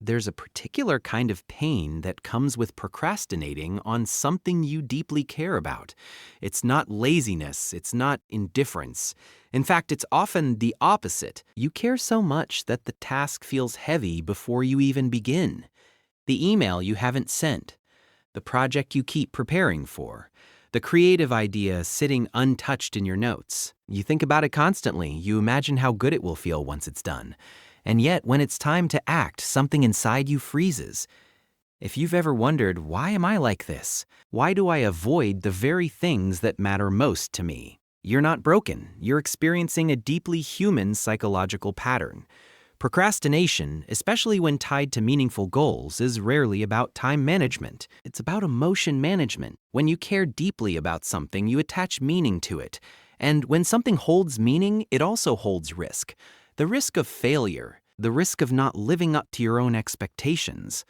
there's a particular kind of pain that comes with procrastinating on something you deeply care about. It's not laziness, it's not indifference. In fact, it's often the opposite. You care so much that the task feels heavy before you even begin. The email you haven't sent, the project you keep preparing for, the creative idea sitting untouched in your notes. You think about it constantly. You imagine how good it will feel once it's done. And yet, when it's time to act, something inside you freezes. If you've ever wondered, why am I like this? Why do I avoid the very things that matter most to me? You're not broken. You're experiencing a deeply human psychological pattern. Procrastination, especially when tied to meaningful goals, is rarely about time management. It's about emotion management. When you care deeply about something, you attach meaning to it. And when something holds meaning, it also holds risk. The risk of failure, the risk of not living up to your own expectations,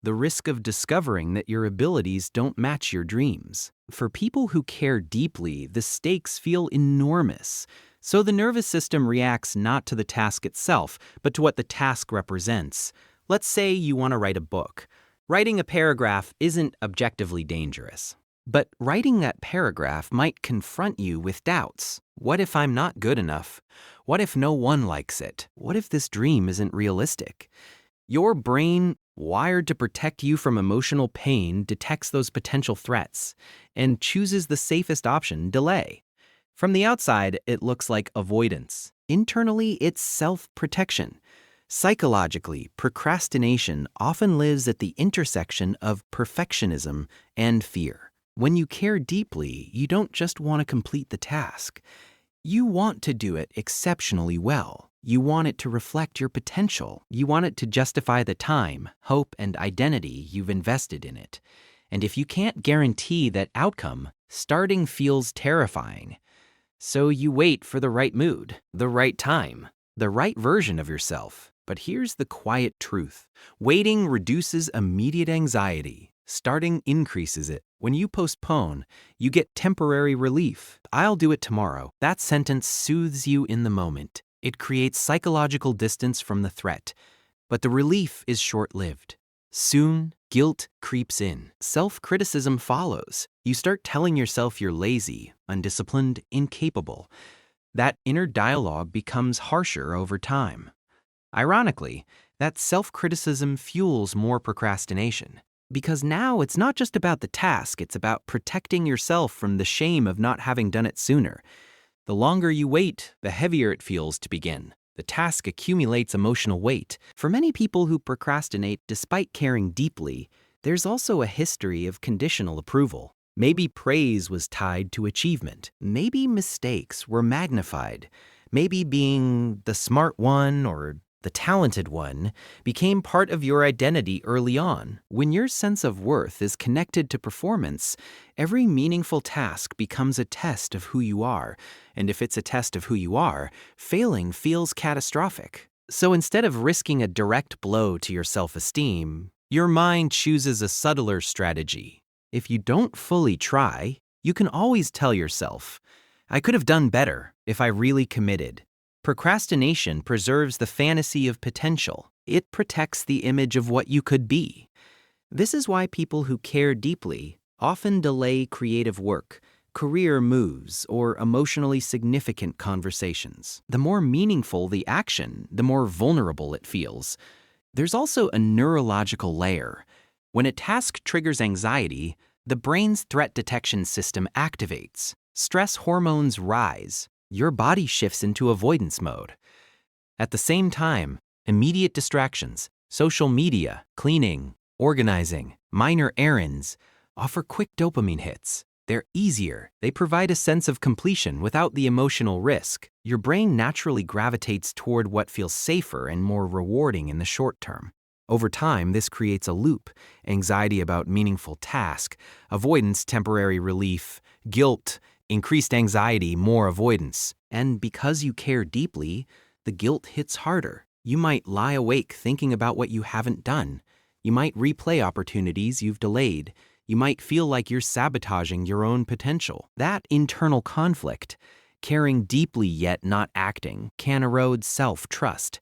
the risk of discovering that your abilities don't match your dreams. For people who care deeply, the stakes feel enormous. So the nervous system reacts not to the task itself, but to what the task represents. Let's say you want to write a book. Writing a paragraph isn't objectively dangerous. But writing that paragraph might confront you with doubts. What if I'm not good enough? What if no one likes it? What if this dream isn't realistic? Your brain, wired to protect you from emotional pain, detects those potential threats and chooses the safest option, delay. From the outside, it looks like avoidance. Internally, it's self-protection. Psychologically, procrastination often lives at the intersection of perfectionism and fear. When you care deeply, you don't just want to complete the task. You want to do it exceptionally well. You want it to reflect your potential. You want it to justify the time, hope, and identity you've invested in it. And if you can't guarantee that outcome, starting feels terrifying. So you wait for the right mood, the right time, the right version of yourself. But here's the quiet truth. Waiting reduces immediate anxiety. Starting increases it. When you postpone, you get temporary relief. I'll do it tomorrow. That sentence soothes you in the moment. It creates psychological distance from the threat. But the relief is short-lived. Soon, guilt creeps in. Self-criticism follows. You start telling yourself you're lazy, undisciplined, incapable. That inner dialogue becomes harsher over time. Ironically, that self-criticism fuels more procrastination. Because now it's not just about the task, it's about protecting yourself from the shame of not having done it sooner. The longer you wait, the heavier it feels to begin. The task accumulates emotional weight. For many people who procrastinate despite caring deeply, there's also a history of conditional approval. Maybe praise was tied to achievement. Maybe mistakes were magnified. Maybe being the smart one or the talented one became part of your identity early on. When your sense of worth is connected to performance, every meaningful task becomes a test of who you are. And if it's a test of who you are, failing feels catastrophic. So instead of risking a direct blow to your self-esteem, your mind chooses a subtler strategy. If you don't fully try, you can always tell yourself, I could have done better if I really committed. Procrastination preserves the fantasy of potential. It protects the image of what you could be. This is why people who care deeply often delay creative work, career moves, or emotionally significant conversations. The more meaningful the action, the more vulnerable it feels. There's also a neurological layer. When a task triggers anxiety, the brain's threat detection system activates. Stress hormones rise. Your body shifts into avoidance mode. At the same time, immediate distractions, social media, cleaning, organizing, minor errands, offer quick dopamine hits. They're easier. They provide a sense of completion without the emotional risk. Your brain naturally gravitates toward what feels safer and more rewarding in the short term. Over time, this creates a loop: anxiety about meaningful task, avoidance, temporary relief, guilt, increased anxiety, more avoidance. And because you care deeply, the guilt hits harder. You might lie awake thinking about what you haven't done. You might replay opportunities you've delayed. You might feel like you're sabotaging your own potential. That internal conflict, caring deeply yet not acting, can erode self-trust.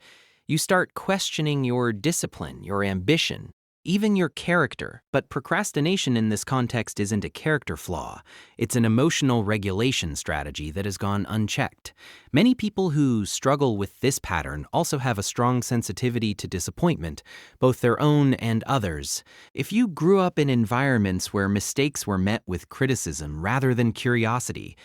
You start questioning your discipline, your ambition, even your character. But procrastination in this context isn't a character flaw. It's an emotional regulation strategy that has gone unchecked. Many people who struggle with this pattern also have a strong sensitivity to disappointment, both their own and others. If you grew up in environments where mistakes were met with criticism rather than curiosity,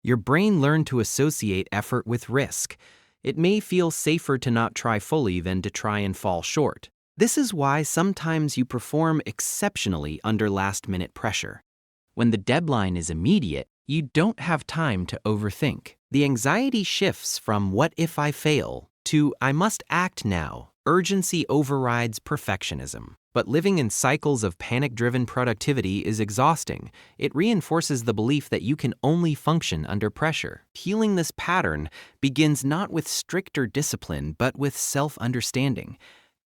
your brain learned to associate effort with risk. It may feel safer to not try fully than to try and fall short. This is why sometimes you perform exceptionally under last-minute pressure. When the deadline is immediate, you don't have time to overthink. The anxiety shifts from "what if I fail" to "I must act now." Urgency overrides perfectionism. But living in cycles of panic-driven productivity is exhausting. It reinforces the belief that you can only function under pressure. Healing this pattern begins not with stricter discipline, but with self-understanding.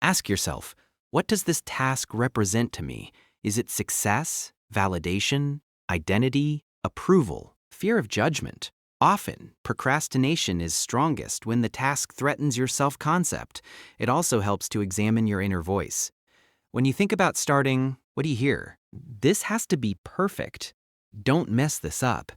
Ask yourself, what does this task represent to me? Is it success, validation, identity, approval, fear of judgment? Often, procrastination is strongest when the task threatens your self-concept. It also helps to examine your inner voice. When you think about starting, what do you hear? This has to be perfect. Don't mess this up.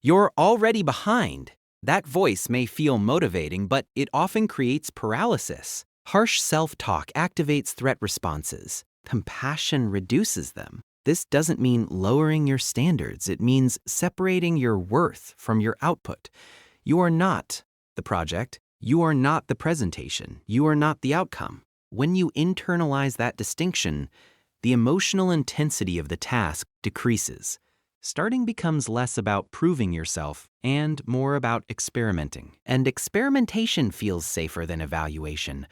You're already behind. That voice may feel motivating, but it often creates paralysis. Harsh self-talk activates threat responses. Compassion reduces them. This doesn't mean lowering your standards. It means separating your worth from your output. You are not the project. You are not the presentation. You are not the outcome. When you internalize that distinction, the emotional intensity of the task decreases. Starting becomes less about proving yourself and more about experimenting. And experimentation feels safer than evaluation.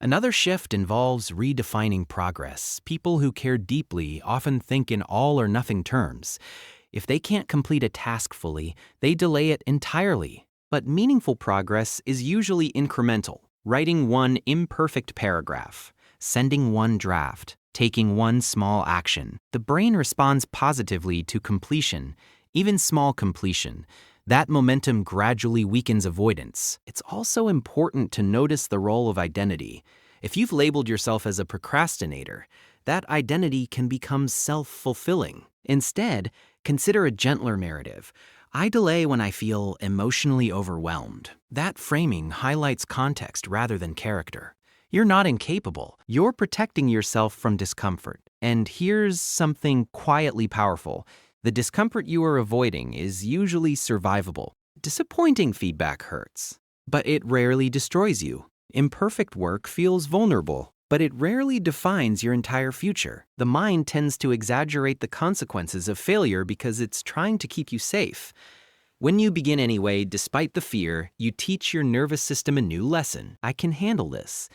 Another shift involves redefining progress. People who care deeply often think in all or nothing terms. If they can't complete a task fully, they delay it entirely. But meaningful progress is usually incremental. Writing one imperfect paragraph, sending one draft, taking one small action. The brain responds positively to completion, even small completion. That momentum gradually weakens avoidance. It's also important to notice the role of identity. If you've labeled yourself as a procrastinator, that identity can become self-fulfilling. Instead, consider a gentler narrative. I delay when I feel emotionally overwhelmed. That framing highlights context rather than character. You're not incapable. You're protecting yourself from discomfort. And here's something quietly powerful. The discomfort you are avoiding is usually survivable. Disappointing feedback hurts, but it rarely destroys you. Imperfect work feels vulnerable, but it rarely defines your entire future. The mind tends to exaggerate the consequences of failure because it's trying to keep you safe. When you begin anyway, despite the fear, you teach your nervous system a new lesson. I can handle this.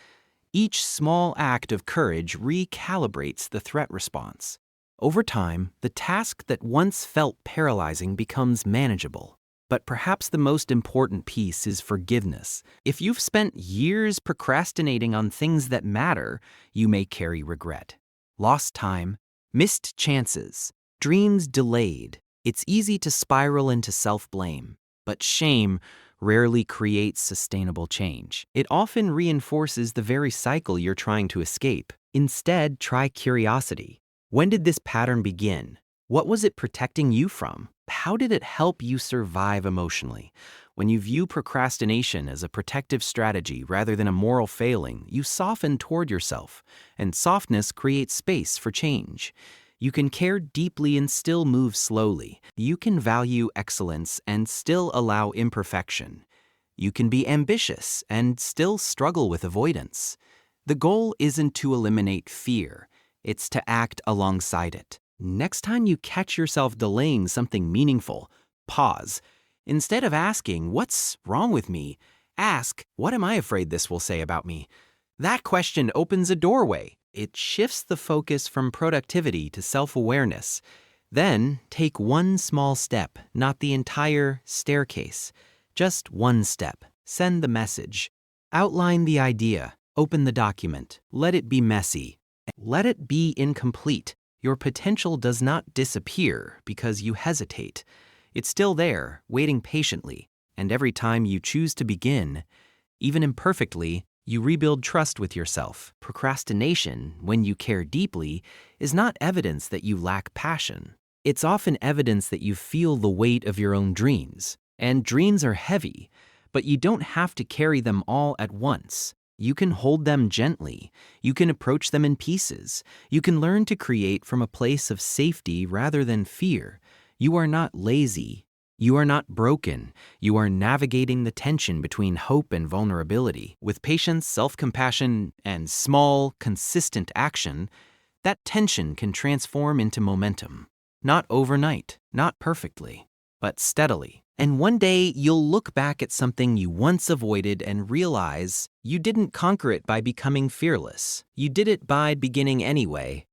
Each small act of courage recalibrates the threat response. Over time, the task that once felt paralyzing becomes manageable. But perhaps the most important piece is forgiveness. If you've spent years procrastinating on things that matter, you may carry regret. Lost time, missed chances, dreams delayed. It's easy to spiral into self-blame, but shame rarely creates sustainable change. It often reinforces the very cycle you're trying to escape. Instead, try curiosity. When did this pattern begin? What was it protecting you from? How did it help you survive emotionally? When you view procrastination as a protective strategy rather than a moral failing, you soften toward yourself, and softness creates space for change. You can care deeply and still move slowly. You can value excellence and still allow imperfection. You can be ambitious and still struggle with avoidance. The goal isn't to eliminate fear. It's to act alongside it. Next time you catch yourself delaying something meaningful, pause. Instead of asking, "What's wrong with me?" ask, "What am I afraid this will say about me?" That question opens a doorway. It shifts the focus from productivity to self-awareness. Then, take one small step, not the entire staircase. Just one step. Send the message. Outline the idea. Open the document. Let it be messy. Let it be incomplete. Your potential does not disappear because you hesitate. It's still there, waiting patiently. And every time you choose to begin, even imperfectly, You rebuild trust with yourself. Procrastination, when you care deeply, is not evidence that you lack passion. It's often evidence that you feel the weight of your own dreams. And dreams are heavy, but you don't have to carry them all at once. You can hold them gently. You can approach them in pieces. You can learn to create from a place of safety rather than fear. You are not lazy. You are not broken. You are navigating the tension between hope and vulnerability. With patience, self-compassion, and small, consistent action, that tension can transform into momentum. Not overnight, not perfectly, but steadily. And one day, you'll look back at something you once avoided and realize you didn't conquer it by becoming fearless. You did it by beginning anyway,